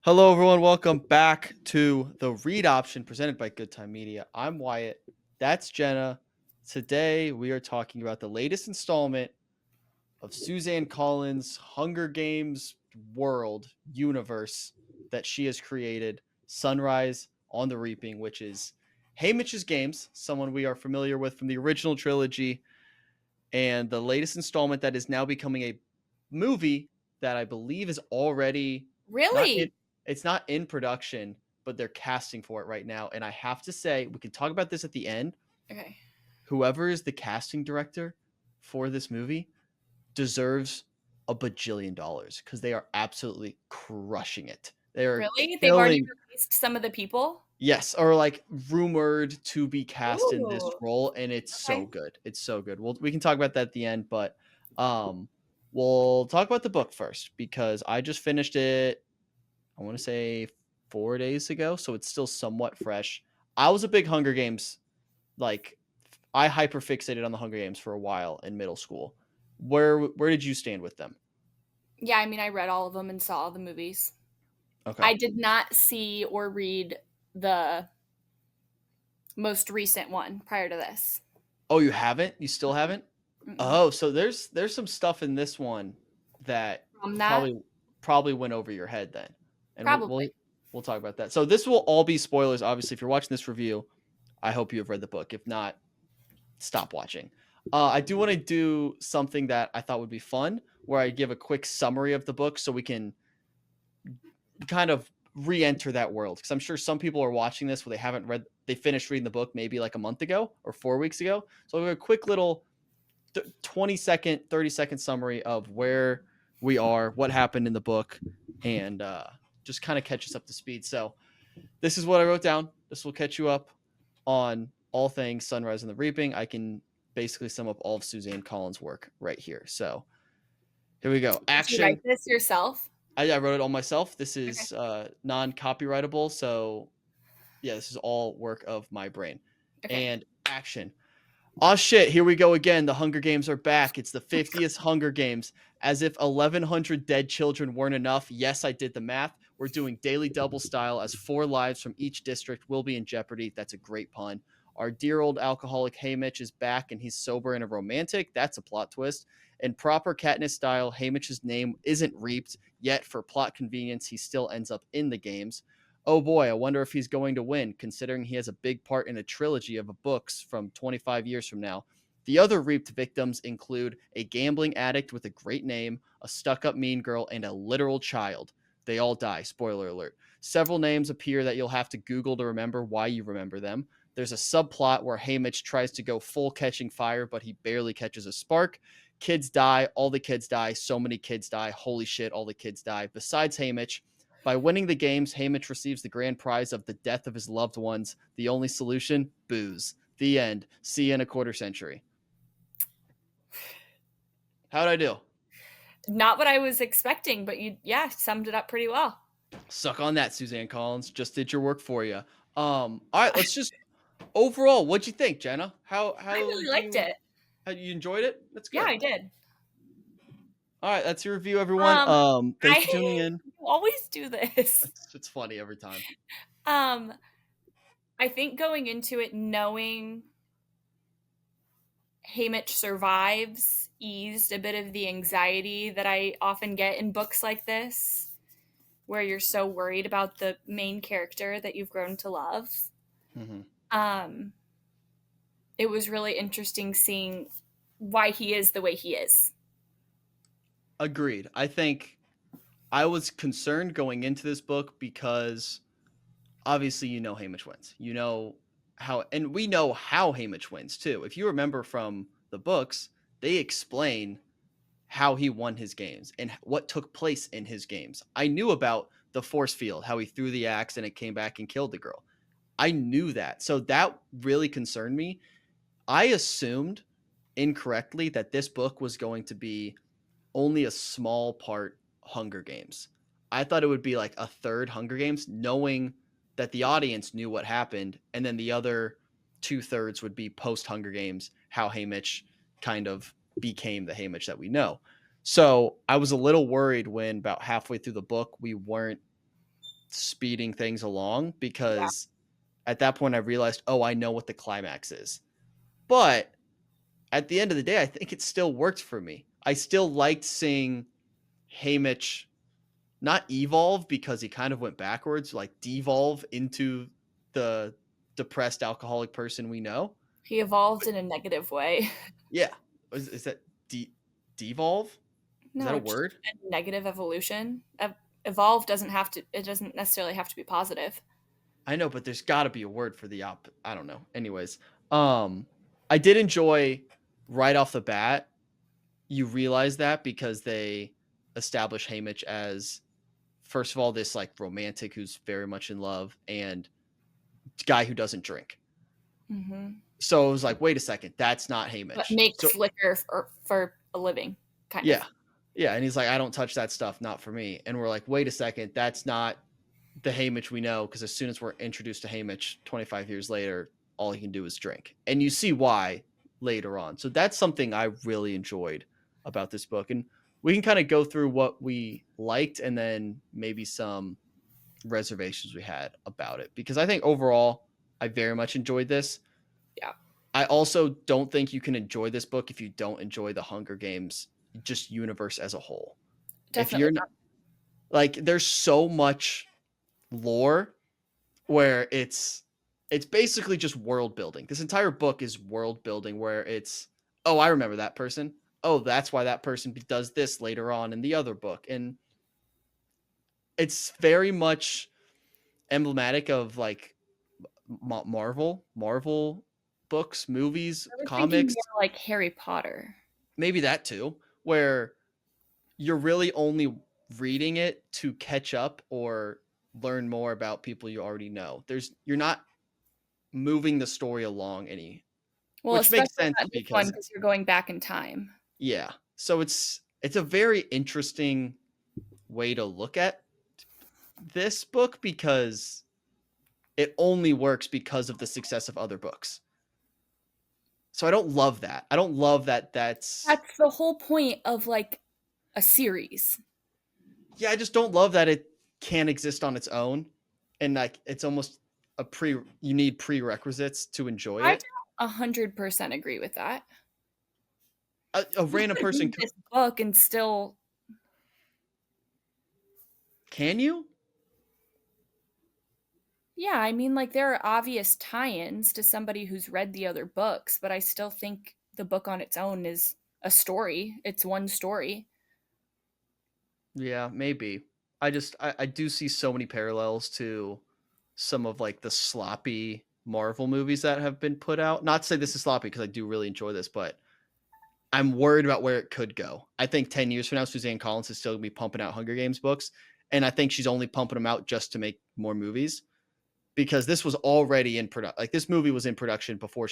Hello, everyone. Welcome back to the Read Option presented by Good Time Media. I'm Wyatt. That's Jenna. Today, we are talking about the latest installment of Suzanne Collins' Hunger Games world universe that she has created, Sunrise on the Reaping, which is Haymitch's Games, someone we are familiar with from the original trilogy, and the latest installment that is now becoming a movie that I believe is already not in Really? it's not in production, but they're casting for it right now. And I have to say, we can talk about this at the end. Okay. Whoever is the casting director for this movie deserves a bajillion dollars because they are absolutely crushing it. They are Really? They've already killing. released some of the people? Yes, or like rumored to be cast in this Ooh, role, and it's so okay. good. It's so good. We can talk about that at the end, but um, we'll talk about the book first because I just finished it. I want to say 4 days ago, so it's still somewhat fresh. I was a big Hunger Games like I hyper fixated on the Hunger Games for a while in middle school. Where did you stand with them? Yeah, I mean, I read all of them and saw all the movies. Okay. I did not see or read the most recent one prior to this. Oh, you haven't? You still haven't? Mm-mm. Oh, so there's some stuff in this one that From that, probably went over your head then, and probably. we'll talk about that. So this will all be spoilers. Obviously, if you're watching this review, I hope you have read the book. If not, stop watching. I do want to do something that I thought would be fun, where I give a quick summary of the book so we can kind of re-enter that world. Because I'm sure some people are watching this where they finished reading the book maybe like a month ago or 4 weeks ago. So I'll give a quick little 20-second, 30-second summary of where we are, what happened in the book, and just kind of catch us up to speed. So this is what I wrote down. This will catch you up on all things Sunrise and the Reaping. I can basically sum up all of Suzanne Collins' work right here. So here we go. Did you write Action. this yourself? I wrote it all myself. This Okay. is non-copyrightable. So yeah, this is all work of my brain. Okay. And action. Oh shit, here we go again. The Hunger Games are back. It's the 50th Hunger Games. As if 1,100 dead children weren't enough. Yes, I did the math. We're doing daily double style as 4 lives from each district will be in jeopardy. That's a great pun. Our dear old alcoholic Haymitch is back and he's sober and a romantic. That's a plot twist. In proper Katniss style, Haymitch's name isn't reaped, yet for plot convenience, he still ends up in the games. Oh boy, I wonder if he's going to win, considering he has a big part in a trilogy of books from 25 years from now. The other reaped victims include a gambling addict with a great name, a stuck up mean girl, and a literal child. They all die, spoiler alert. Several names appear that you'll have to Google to remember why you remember them. There's a subplot where Haymitch tries to go full catching fire, but he barely catches a spark. Kids die, all the kids die, so many kids die. Holy shit, all the kids die. Besides Haymitch, by winning the games, Haymitch receives the grand prize of the death of his loved ones. The only solution? Booze. The end. See you in a quarter century. How'd I do? Not what I was expecting, but yeah, summed it up pretty well. Suck on that, Suzanne Collins. Just did your work for you. All right, let's just overall, what'd you think, Jenna? I really liked it. how you enjoyed it? That's Yeah, good. I did. All right, that's your review, everyone. Um, Thanks I for tuning in. you always do this. It's funny every time. Um, I think going into it knowing Haymitch survives eased a bit of the anxiety that I often get in books like this, where you're so worried about the main character that you've grown to love. Mhm. Um, it was really interesting seeing why he is the way he is. Agreed. I think I was concerned going into this book because obviously you know Haymitch wins. You know how, and we know how Haymitch wins too. If you remember from the books, they explain how he won his games and what took place in his games. I knew about the force field, how he threw the axe and it came back and killed the girl. I knew that. So that really concerned me. I assumed incorrectly that this book was going to be only a small part Hunger Games. I thought it would be like a third Hunger Games, knowing that the audience knew what happened, and then the other 2/3 would be post Hunger Games, how Haymitch kind of became the Haymitch that we know. So I was a little worried when about halfway through the book we weren't speeding things along Yeah. because at that point I realized, oh, I know what the climax is. But at the end of the day, I think it still worked for me. I still liked seeing Haymitch not evolve because he kind of went backwards, like devolve into the depressed alcoholic person we know. He evolved But in a negative way. yeah, is that devolve? Is that No, a just word? a negative evolution. Evolve doesn't have to. It doesn't necessarily have to be positive. I know, but there's got to be a word for the op. I don't know. Anyways, um, I did enjoy right off the bat. You realize that because they establish Haymitch as first of all this like romantic who's very much in love and guy who doesn't drink. Hmm. So it was like, wait a second, that's not But Haymitch. So makes liquor for a living, kind yeah, of. yeah, and he's like, I don't touch that stuff, not for me. And we're like, wait a second, that's not the Haymitch we know because as soon as we're introduced to Haymitch 25 years later, all he can do is drink, and you see why later on. So that's something I really enjoyed about this book, and we can kind of go through what we liked and then maybe some reservations we had about it because I think overall I very much enjoyed this. Yeah, I also don't think you can enjoy this book if you don't enjoy the Hunger Games just universe as a whole. If definitely you're not. like there's so much lore where it's basically just world building. This entire book is world building where it's oh, I remember that person. Oh, that's why that person does this later on in the other book. And it's very much emblematic of like Marvel books, movies, I was thinking comics, more like Harry Potter. maybe that too, where you're really only reading it to catch up or learn more about people you already know. You're not moving the story along any, Well, which makes especially sense not this one because because you're going back in time. yeah. So it's a very interesting way to look at this book because it only works because of the success of other books. So I don't love that. I don't love that that's That's the whole point of like a series. yeah, I just don't love that it can't exist on its own and like it's almost a pre you need prerequisites to enjoy I it. don't 100% agree with that. A You random could person read this book and still, can you? yeah, I mean, like there are obvious tie-ins to somebody who's read the other books, but I still think the book on its own is a story. It's one story. Yeah, maybe. I do see so many parallels to some of like the sloppy Marvel movies that have been put out. Not to say this is sloppy because I do really enjoy this, but I'm worried about where it could go. I think 10 years from now, Suzanne Collins is still going to be pumping out Hunger Games books. And I think she's only pumping them out just to make more movies because this was already in production. Like this movie was in production before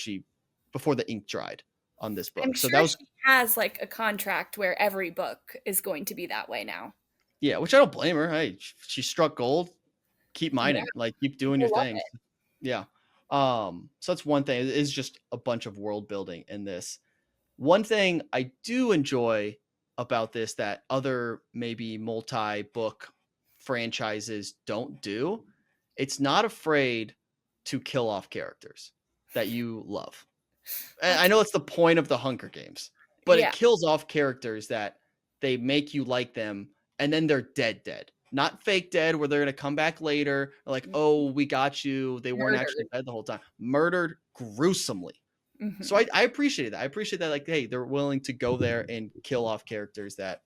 the ink dried on this I'm book. So that sure was, she has like a contract where every book is going to be that way now. yeah, which I don't blame her. Hey, she struck gold. Keep Yeah, mining, like keep doing your people love thing. it. Yeah. So that's one thing. It is just a bunch of world building in this. One thing I do enjoy about this that other maybe multi-book franchises don't do, it's not afraid to kill off characters that you love. And I That's know it's the point of the Hunger Games, but it yeah. kills off characters that they make you like them and then they're dead. Not fake dead where they're going to come back later like, "Oh, we got you. They weren't actually Murdered. dead the whole time." Murdered gruesomely. So Hmm. I appreciate that. I appreciate that like, hey, they're willing to go there and kill off characters that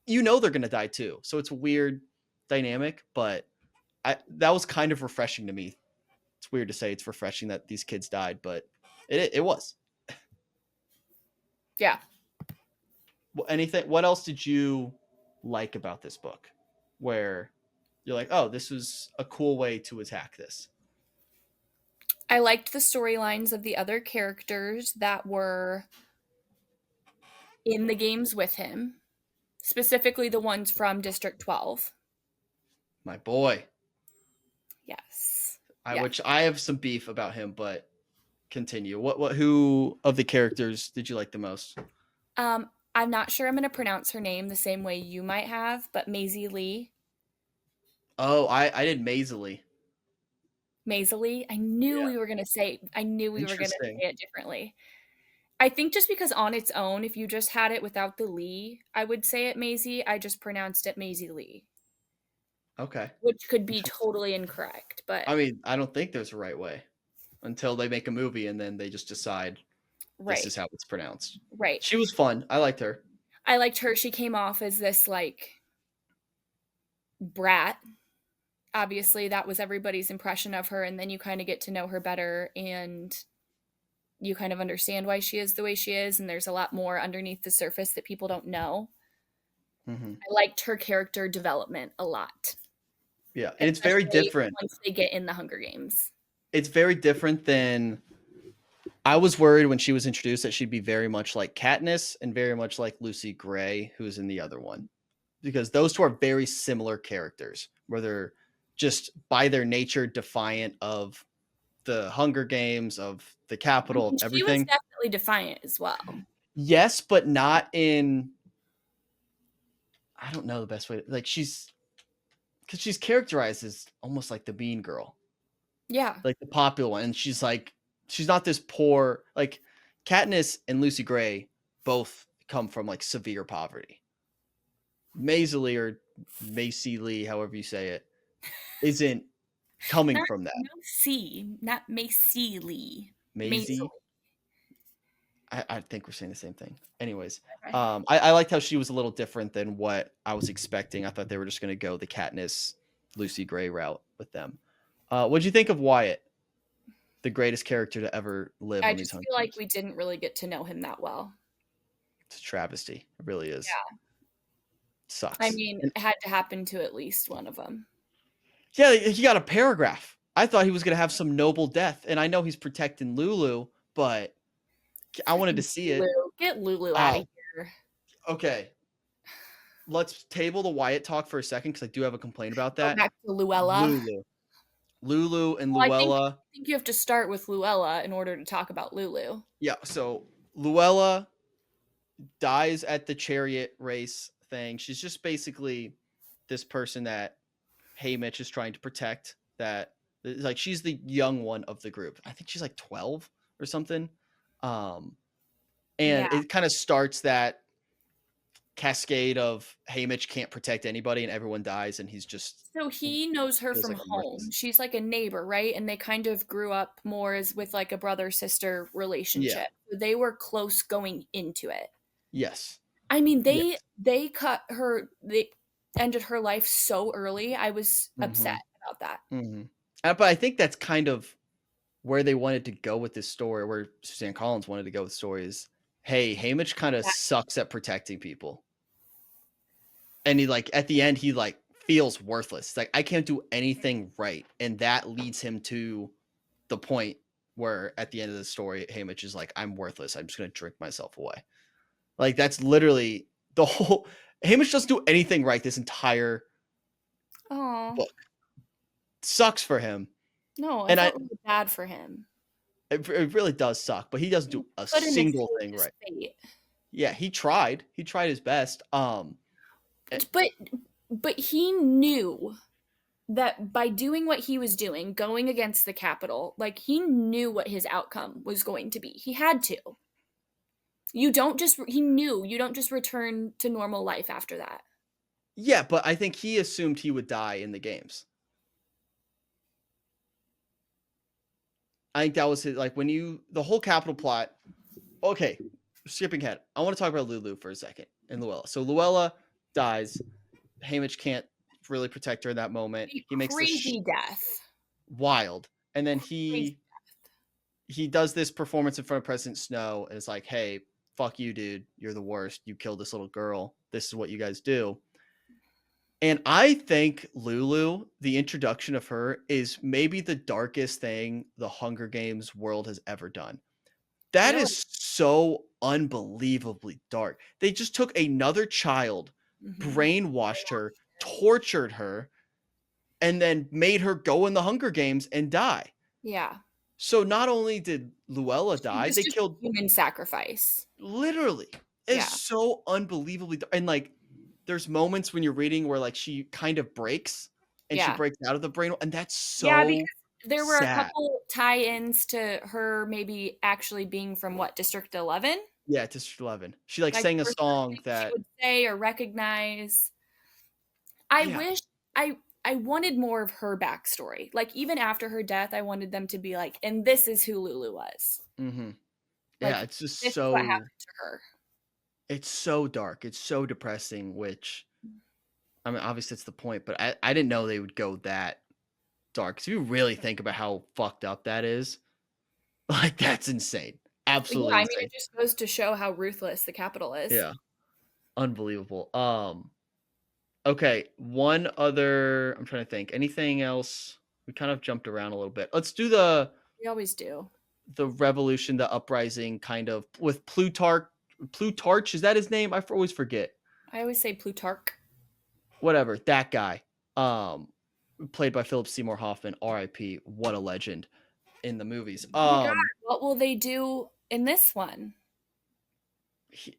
you know they're going to die too. So it's a weird dynamic, but that was kind of refreshing to me. It's weird to say it's refreshing that these kids died, but it was. Yeah. Anything what else did you like about this book where you're like, oh, this was a cool way to attack this? I liked the storylines of the other characters that were in the games with him, specifically the ones from District 12. My boy. Yes. I Yeah. which I have some beef about him, but continue. What who of the characters did you like the most? I'm not sure I'm going to pronounce her name the same way you might have, but Maisie Lee. Oh, I did Mazily. Maisily? I knew Yeah. we were gonna say Interesting. it differently. I think just because on its own, if you just had it without the Lee, I would say it Maisie. I just pronounced it Maisie Lee, Okay. which could be Interesting. totally incorrect, but I mean, I don't think there's a right way until they make a movie and then they just decide this right, is how it's pronounced. right. She was fun. I liked her. I liked her. She came off as this like brat. Obviously, that was everybody's impression of her, and then you kind of get to know her better and you kind of understand why she is the way she is, and there's a lot more underneath the surface that people don't know. Hmm. I liked her character development a lot, Yeah, and it's very especially different. once they get in the Hunger Games. It's very different than I was worried when she was introduced that she'd be very much like Katniss and very much like Lucy Gray, who's in the other one, because those two are very similar characters, where they're just by their nature defiant of the Hunger Games, of the I Capitol, mean, of she was everything. definitely defiant as well. Yes, but not in. I don't know the best way. Like she's because she's characterized as almost like the mean girl, Yeah. like the popular one, and she's not this poor like Katniss and Lucy Gray both come from like severe poverty. Maisie or Macy Lee, however you say it, isn't coming Not from that. no C, not Macy Lee. Maisily. Maisie, I think we're saying the same thing. Anyways, Okay. I liked how she was a little different than what I was expecting. I thought they were just going to go the Katniss, Lucy Gray route with them. What'd you think of Wyatt, the greatest character to ever live I on these just Hunger feel like Games? we didn't really get to know him that well. It's a travesty. It really is. Yeah. I Sucks. mean, And it had to happen to at least one of them. yeah, he got a paragraph. I thought he was going to have some noble death, and I know he's protecting Lulu, but I wanted to Freaking see it. Lulu. Get Lulu out of Oh, here. okay. Let's table the Wyatt talk for a second because I do have a complaint about Go that. back to Luella. Lulu. Lulu and Well, Luella. I think you have to start with Luella in order to talk about Lulu. Yeah, so Luella dies at the chariot race thing. She's just basically this person that Haymitch is trying to protect. That like she's the young one of the group. I think she's like 12 or something. And Yeah. it kind of starts that cascade of Haymitch can't protect anybody and everyone dies and he's just So he knows her feels from like a worthless. home. She's like a neighbor, right? And they kind of grew up more as with like a brother sister Yeah. relationship. They were close going into it. Yes. I mean, Yes. they ended her life so early. I was Mm-hmm. upset about that. Mm-hmm. But I think that's kind of where they wanted to go with this story, where Suzanne Collins wanted to go with the story is, hey, Haymitch kind of That, sucks at protecting people. And he like at the end, he like feels worthless. It's like, I can't do anything right. And that leads him to the point where at the end of the story, Haymitch is like, I'm worthless. I'm just gonna drink myself away. Like that's literally the whole Haymitch doesn't do anything right this entire oh book. Sucks for him. no, I And felt really bad for him. it really does suck, but he doesn't He do a couldn't single escape thing his right. fate. Yeah, he tried. He tried his best. Eh, But he knew that by doing what he was doing, going against the Capitol, like he knew what his outcome was going to be. He had to. He knew you don't just return to normal life after that. yeah, but I think he assumed he would die in the games. I think that was his like when you the whole capital plot. Okay, skipping ahead. I want to talk about Lulu for a second and Luella. So Luella dies. Haymitch can't really protect her in that moment. A He makes this crazy death. wild, and then Crazy. he does this performance in front of President Snow, and it's like, hey, fuck you, dude. You're the worst. You killed this little girl. This is what you guys do. And I think Lulu, the introduction of her, is maybe the darkest thing the Hunger Games world has ever done. That Really? is so unbelievably dark. They just took another child, Mhm. brainwashed her, tortured her, and then made her go in the Hunger Games and die. Yeah. So not only did Luella She die, was they just a killed human sacrifice. literally. It's Yeah. so unbelievably and like there's moments when you're reading where like she kind of breaks and she Yeah. breaks out of the brain, and that's Yeah, because so there were a sad. couple tie-ins to her maybe actually being from what, District 11? Yeah, District 11. She, like, Like, sang a there were certain song things she that would say or recognize. I yeah. wish I wanted more of her backstory. Like, even after her death, I wanted them to be like, "And this is who Lulu was." Mhm. Yeah, Like, it's just this is what so happened to her. it's so dark, it's so depressing, which I mean, obviously, it's the point, but I didn't know they would go that dark. 'Cause if you really think about how fucked up that is, like, that's insane. But yeah, Absolutely I mean, insane. it just goes to show how ruthless the Capitol is. Yeah, unbelievable. Okay, one other I'm trying to think. Anything else? We kind of jumped around a little bit. Let's do We always do. the revolution, the uprising kind of with Plutarch, is that his name? Always forget. I always say Plutarch. Whatever, that guy. Um Played by Philip Seymour Hoffman, RIP. What a legend in the movies. Oh my god, what will they do in this one?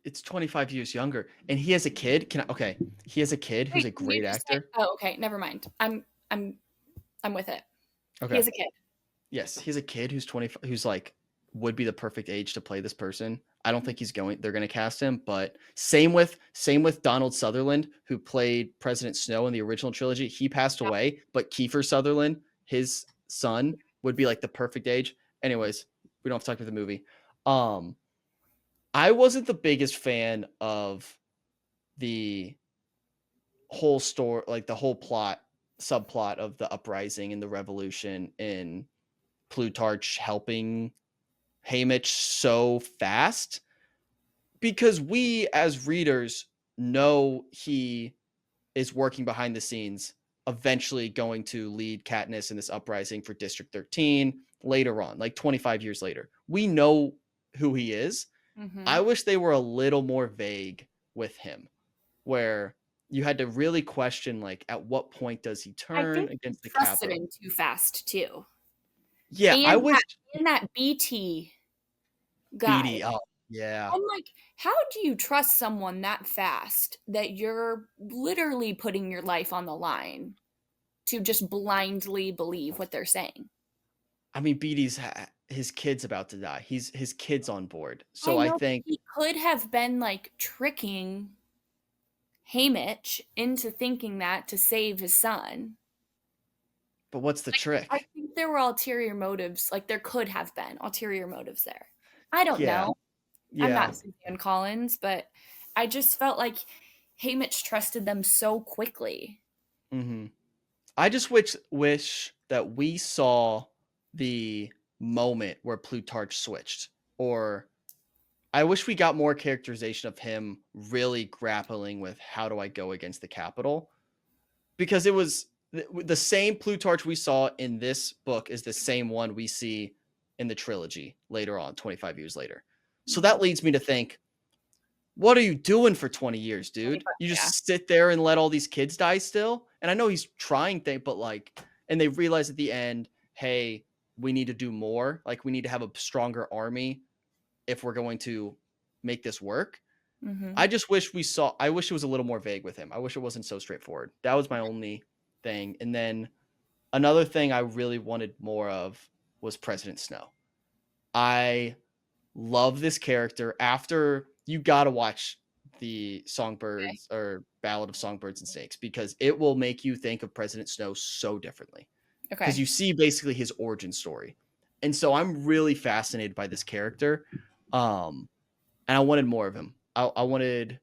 It's 25 years younger and he has a kid. Okay, he has a kid who's Wait, a can you great just say, actor. oh, okay, never mind. I'm with it. He Okay. has a kid. Yes, he has a kid who's 25, who's like would be the perfect age to play this person. I don't think they're going to cast him, but same with Donald Sutherland who played President Snow in the original trilogy. He passed Yeah. away, but Kiefer Sutherland, his son, would be like the perfect age. Anyways, we don't have to talk about the movie. Um I wasn't the biggest fan of the whole story, like the whole subplot of the uprising and the revolution in Plutarch helping Haymitch so fast because we as readers know he is working behind the scenes, eventually going to lead Katniss in this uprising for District 13 later on, like 25 years later. We know who he is. I Mhm. wish they were a little more vague with him, where you had to really question, like, at what point does he I turn think against they the trusted Capitol? him too fast too. Yeah, I And wish that BT guy. BD. Oh, yeah. I'm like, how do you trust someone that fast that you're literally putting your life on the line to just blindly believe what they're saying? I mean, BD's his kid's about to die. His kid's on board. I So I know, but think, he could have been like tricking Haymitch into thinking that to save his son. but what's the I trick? think there were ulterior motives, like there could have been ulterior motives there. I don't Yeah, know. I'm yeah. not Suzanne Collins, but I just felt like Haymitch trusted them so quickly. Hmm. I just wish that we saw the moment where Plutarch switched, or I wish we got more characterization of him really grappling with how do I go against the Capitol, because it was the same Plutarch we saw in this book is the same one we see in the trilogy later on, 25 years later. So that leads me to think, what are you doing for 20 years, dude? You Yeah. just sit there and let all these kids die still? And I know he's trying things, but like, and they realize at the end, hey, we need to do more. Like, we need to have a stronger army if we're going to make this work. Hmm. I just wish I wish it was a little more vague with him. I wish it wasn't so straightforward. That was my only thing. And then another thing I really wanted more of was President Snow. I love this character. After you got to watch the Okay. Songbirds or Ballad of Songbirds and Snakes because it will make you think of President Snow so differently because Okay. you see basically his origin story. And so I'm really fascinated by this character. And I wanted more of him. I wanted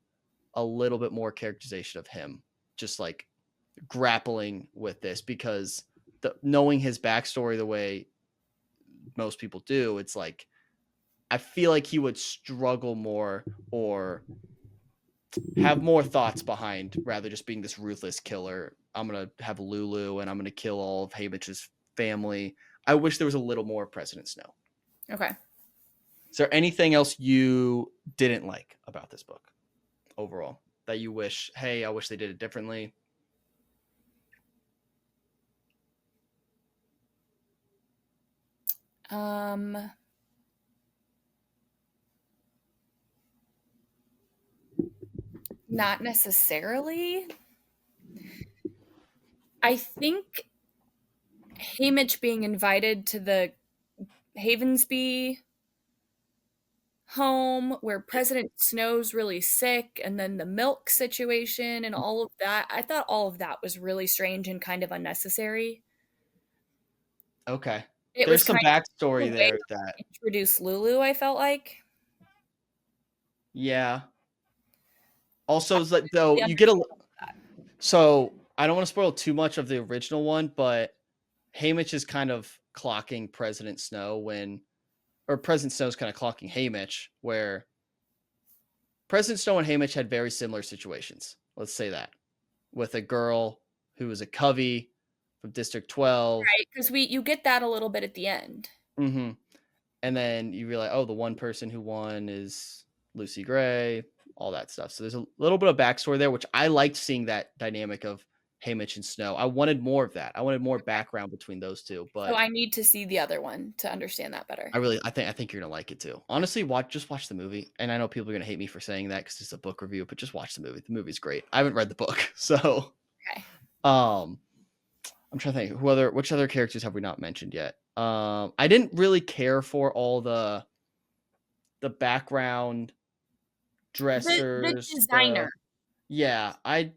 a little bit more characterization of him, just like grappling with this because knowing his backstory the way most people do, it's like I feel like he would struggle more or have more thoughts behind rather just being this ruthless killer. I'm gonna have Lulu and I'm gonna kill all of Haymitch's family. I wish there was a little more President Snow. Okay. Is there anything else you didn't like about this book overall that you wish, hey, I wish they did it differently? Um, Not necessarily. I think Haymitch being invited to the Havensby home where President Snow's really sick, and then the milk situation and all of that. I thought all of that was really strange and kind of unnecessary. Okay. It was There's some kind of a backstory way there that to introduce Lulu, I felt like. yeah. I Also, it's like though really you get a understood that. so I don't want to spoil too much of the original one, but Haymitch is kind of clocking President Snow when or President Snow's kind of clocking Haymitch, where President Snow and Haymitch had very similar situations. Let's say that. With a girl who was a Covey from District 12. Right, because you get that a little bit at the end. Hmm. And then you realize, oh, the one person who won is Lucy Gray, all that stuff. So there's a little bit of backstory there, which I liked seeing that dynamic of Haymitch and Snow. I wanted more of that. I wanted more background between those two, So but I need to see the other one to understand that better. I think you're gonna like it too. Honestly, watch the movie. And I know people are gonna hate me for saying that because it's a book review, but just watch the movie. The movie's great. I haven't read the book, so Okay. um I'm trying to think which other characters have we not mentioned yet. I didn't really care for all the background The dressers. designer Yeah, I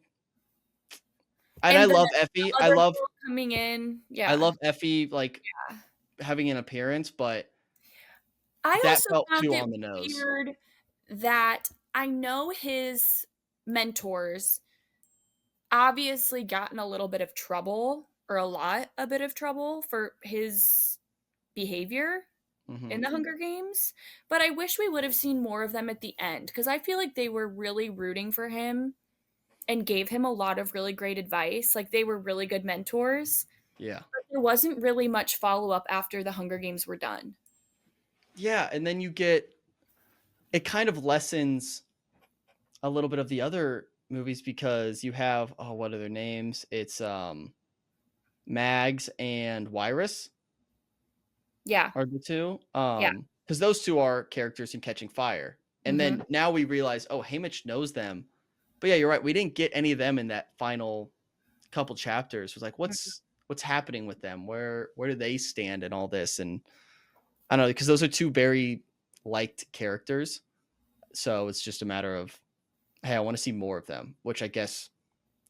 and love the Effie. other girl coming in. I Yeah. love Effie like having an appearance, but I that also felt found too it on the nose. weird that I know his mentors obviously got in a little bit of trouble, or a bit of trouble for his behavior Hmm. in the Hunger Games, but I wish we would have seen more of them at the end because I feel like they were really rooting for him and gave him a lot of really great advice. Like they were really good mentors. Yeah. But there wasn't really much follow up after the Hunger Games were done. Yeah, and then you get it kind of lessens a little bit of the other movies because you have what are their names? It's Mags and Wyrus Yeah. are the two. Yeah. Because those two are characters in Catching Fire. And Hmm. then now we realize, oh, Haymitch knows them. But yeah, you're right. We didn't get any of them in that final couple chapters. It was like, what's happening with them? Where do they stand in all this? And I don't know, because those are two very liked characters. So it's just a matter of, hey, I want to see more of them, which I guess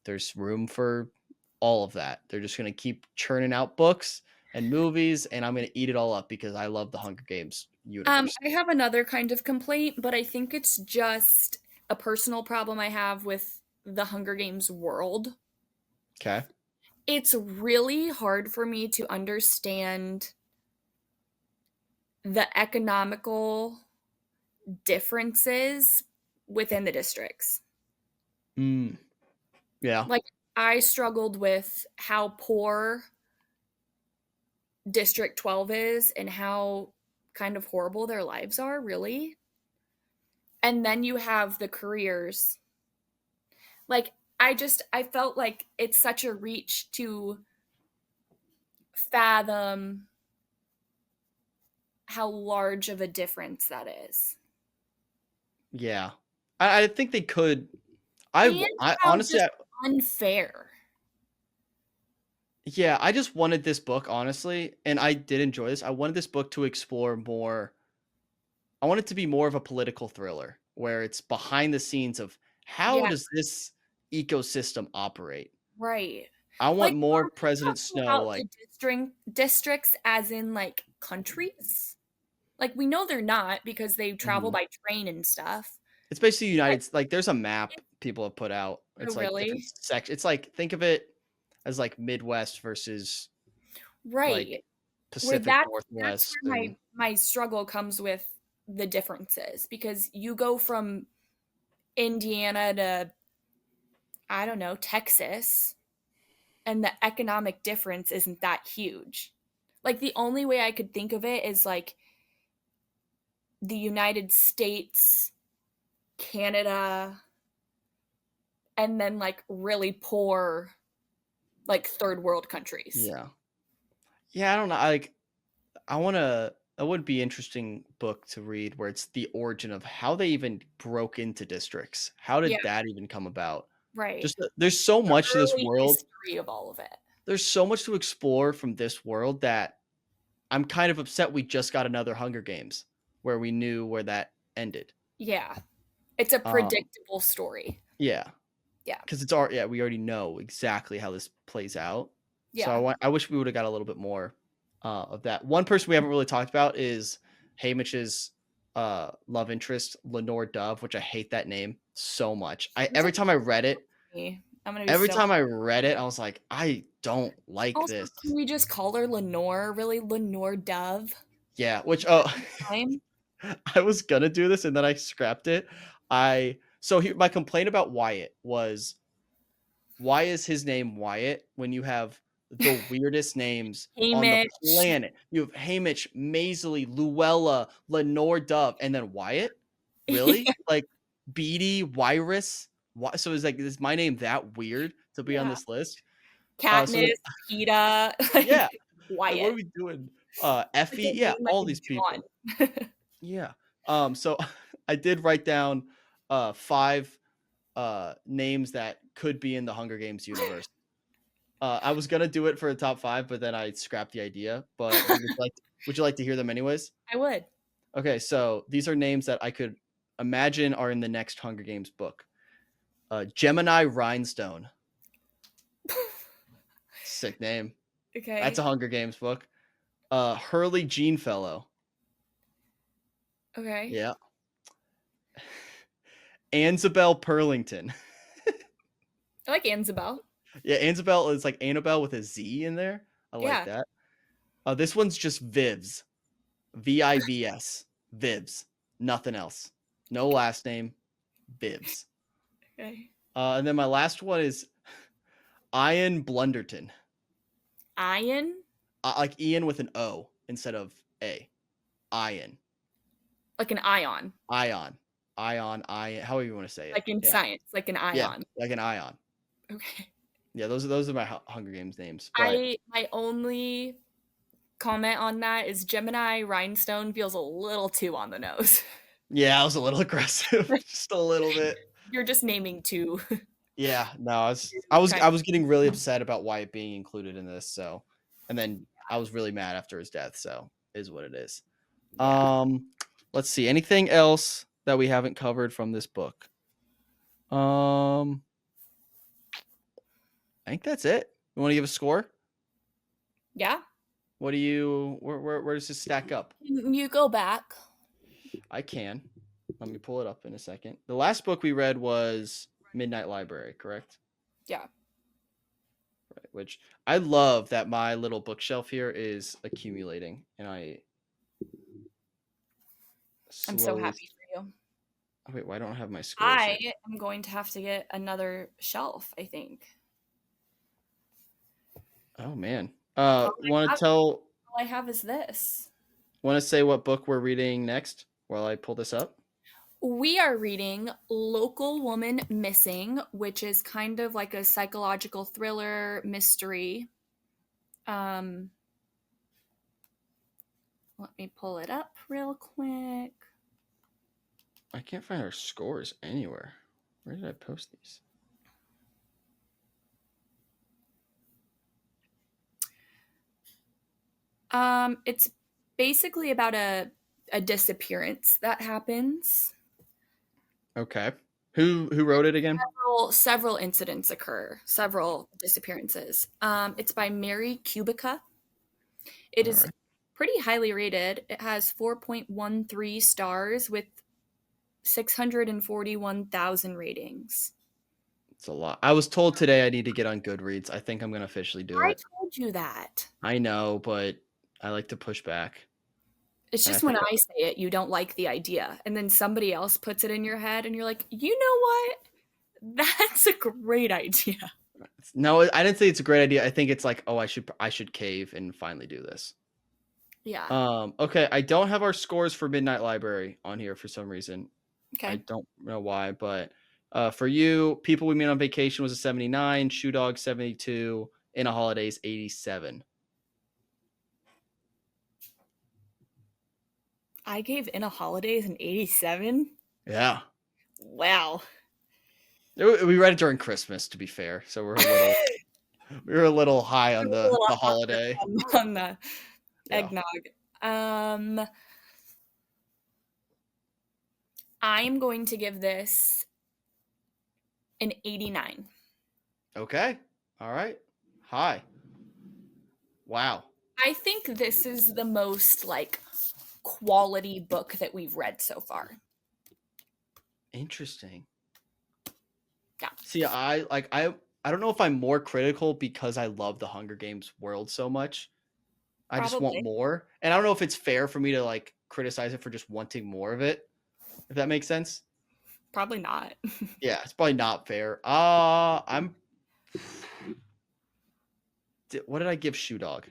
there's room for all of that. They're just going to keep churning out books and movies, and I'm going to eat it all up because I love the Hunger Games universe. I have another kind of complaint, but I think it's just a personal problem I have with the Hunger Games world. Okay. It's really hard for me to understand the economical differences within the districts. Mm, yeah. Like, I struggled with how poor District 12 is and how kind of horrible their lives are, really. And then you have the careers. Like, I felt like it's such a reach to fathom how large of a difference that is. Yeah. I think they could. I, And I how honestly, just unfair. yeah, I just wanted this book, honestly, and I did enjoy this. I wanted this book to explore more. I want it to be more of a political thriller where it's behind the scenes of how Yeah, does this ecosystem operate? right. I want Like, more are we President talking Snow, about like the districts as in like countries? Like we know they're not because they travel mhm. by train and stuff. It's basically But like there's a map people have put out. oh, It's like different really? sections. It's like think of it as like Midwest versus like Right. Where Pacific that's Northwest where and my struggle comes with the differences because you go from Indiana to I don't know, Texas, and the economic difference isn't that huge. Like the only way I could think of it is like the United States, Canada, and then like really poor like third world countries. yeah. Yeah, I don't know. I want to that would be interesting book to read where it's the origin of how they even broke into districts. How Yeah, did that even come about? right. Just there's so The much to this early world. history of all of it. there's so much to explore from this world that I'm kind of upset we just got another Hunger Games where we knew where that ended. Yeah. It's a Um, predictable story. yeah, Yeah. because we already know exactly how this plays out. So Yeah. I wish we would have got a little bit more of that. One person we haven't really talked about is Haymitch's love interest, Lenore Dove, which I hate that name so much. Who's Every time I read it, me? I'm gonna be every so time I read it, I was like, I don't like Also, this. can we just call her Lenore? Really, Lenore Dove? Yeah, which Time? I was gonna do this and then I scrapped it. My complaint about Wyatt was, why is his name Wyatt when you have the weirdest names on the Haymitch. planet? You have Haymitch, Maisley, Luella, Lenore Dove, and then Wyatt? Really? Like Beatty, Wyrus? So is my name that weird to be on Yeah. this list? So Katniss, Peeta, yeah, like like what Wyatt. are we doing? Like Effie, a yeah, name like all a these John. people. Yeah. So I did write down 5 names that could be in the Hunger Games universe. I was gonna do it for a top 5, but then I scrapped the idea. But would you like to hear them anyways? I would. Okay, so these are names that I could imagine are in the next Hunger Games book. Gemini Rhinestone. Sick name. That's Okay. a Hunger Games book. Hurley Genefellow. Okay. Yeah. Ansabel Purlington. I like Ansabel. Yeah, Ansabel is like Annabelle with a Z in there. I like Yeah. that. This one's just Vivs. Vivs. Vivs. Nothing else. No last name. Vivs. Okay. And then my last one is Ian Blunderton. Iron? Like Ian with an O instead of A. Ian. Like an ion. Ion. Ion. However you want to say it. Like in Yeah. science. Like an Yeah. ion. Like an ion. Okay. Yeah, those are my Hunger Games names. But My only comment on that is Gemini Rhinestone feels a little too on the nose. yeah, I was a little aggressive. Just a little bit. You're just naming two. Yeah, no, Kind I was getting really upset about Wyatt being included in this, so and then I was really mad after his death, so is what it is. yeah. Let's see. Anything else that we haven't covered from this book? I think that's it. You want to give a score? Yeah. What do you where does this stack up? You go back. I can. Let me pull it up in a second. The last book we read was Midnight Library, correct? Yeah. Right, which I love that my little bookshelf here is accumulating and I'm so slowly. happy for you. Oh, wait, why don't I have my scores? I Here? am going to have to get another shelf, I think. Oh man. All All I have is this. want to say what book we're reading next while I pull this up? We are reading Local Woman Missing, which is kind of like a psychological thriller mystery. Let me pull it up real quick. I can't find our scores anywhere. Where did I post these? It's basically about a disappearance that happens. Okay. Who wrote it again? Several incidents occur, several disappearances. It's by Mary Kubica. It All is right. pretty highly rated. It has 4.13 stars with 641,000 ratings. It's a lot. I was told today I need to get on Goodreads. I think I'm going to officially do I it. told you that. I know, but I like to push back. It's And I just when think I say it, you don't like the idea. And then somebody else puts it in your head, and you're like, you know what? That's a great idea. no, I didn't say it's a great idea. I think it's like, oh, I should cave and finally do this. Yeah. Okay, I don't have our scores for Midnight Library on here for some reason. I Okay. don't know why, but for you, People We Meet on Vacation was a 79, Shoe Dog 72, In a Holidays 87. I gave In a Holidays an 87. Yeah. Wow. We read it during Christmas, to be fair, so we're a little We were a little high on A little the hot holiday. on the Yeah. eggnog. I'm going to give this an 89. Okay. All right. High. Wow. I think this is the most like quality book that we've read so far. Interesting. Yeah. See, I don't know if I'm more critical because I love the Hunger Games world so much. I just want Probably. more. And I don't know if it's fair for me to like criticize it for just wanting more of it. If that makes sense. Probably not. Yeah, it's probably not fair. What did I give Shoe Dog?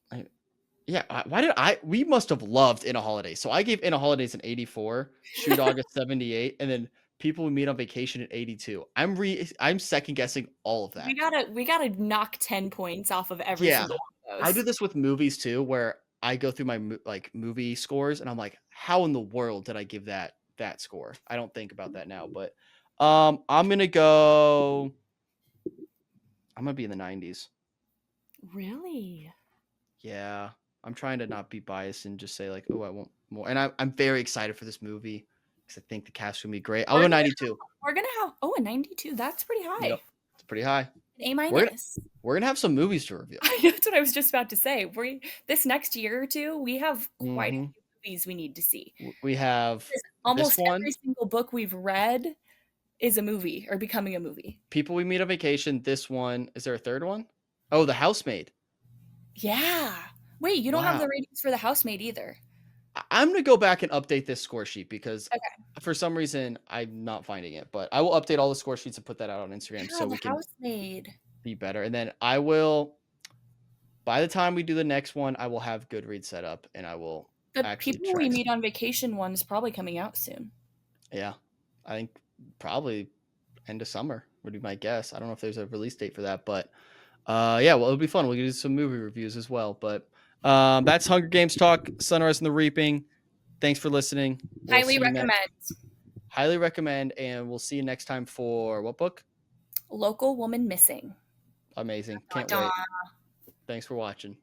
Why did we must have loved In a Holiday. So I gave In a Holidays an 84, Shoe Dog a 78, and then People We Meet on Vacation at 82. I'm second guessing all of that. We gotta knock 10 points off of every Yeah. single one of I do those. this with movies too, where I go through my movie scores and I'm like, how in the world did I give that score? I don't think about that now, but I'm gonna be in the 90s. Really? Yeah, I'm trying to not be biased and just say like, oh, I want more. And I'm very excited for this movie because I think the cast will be great. I'll go 92. We're gonna have a 92. That's pretty high. Yep, it's pretty high. A We're minus. we're gonna have some movies to review. That's what I was just about to say. This next year or two, we have quite a Mhm. few movies we need to see. We have Almost this one, every single book we've read is a movie or becoming a movie. People We Meet on Vacation. This one, is there a third one? Oh, The Housemaid. Yeah. Wait, you don't have Wow. the ratings for The Housemaid either. I'm gonna go back and update this score sheet because Okay. for some reason I'm not finding it. But I will update all the score sheets and put that out on Instagram Yeah, so The we can Housemaid. be better. And then I will, by the time we do the next one, I will have Goodreads set up and I will The actually People We track. Meet on Vacation one is probably coming out soon. Yeah, I think probably end of summer would be my guess. I don't know if there's a release date for that, but yeah, well, it'll be fun. We'll do some movie reviews as well. But that's Hunger Games talk, Sunrise and the Reaping. Thanks for listening. Highly recommend. Highly recommend, and we'll see you next time for what book? Local Woman Missing. Amazing. Can't wait. Thanks for watching.